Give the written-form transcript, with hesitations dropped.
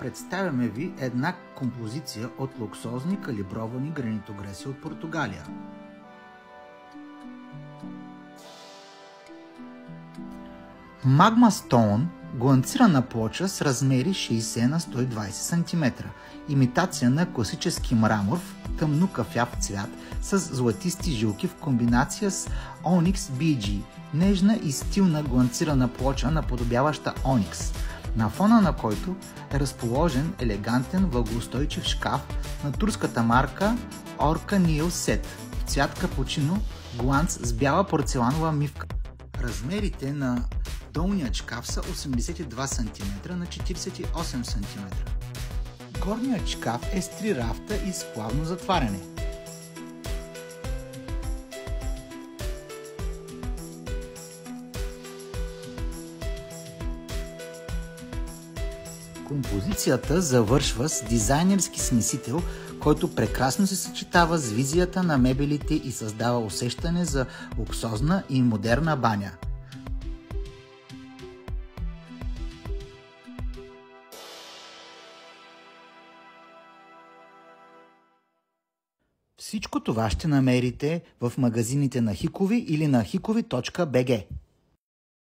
представяме ви една композиция от луксозни калибровани гранитогреси от Португалия. Magma Stone гланцирана плоча с размери 60 на 120 см, имитация на класически мрамор в тъмно кафяв цвят с златисти жилки в комбинация с Onyx BG, нежна и стилна гланцирана плоча, наподобяваща Onyx, на фона на който е разположен елегантен влагоустойчив шкаф на турската марка Orca Neo Set в цвят капучино гланц с бяла порцеланова мивка. Размерите на долният шкаф са 82 см на 48 см. Горният шкаф е с 3 рафта и с плавно затваряне. Композицията завършва с дизайнерски смесител, който прекрасно се съчетава с визията на мебелите и създава усещане за луксозна и модерна баня. Всичко това ще намерите в магазините на Hikovi или на hikovi.bg.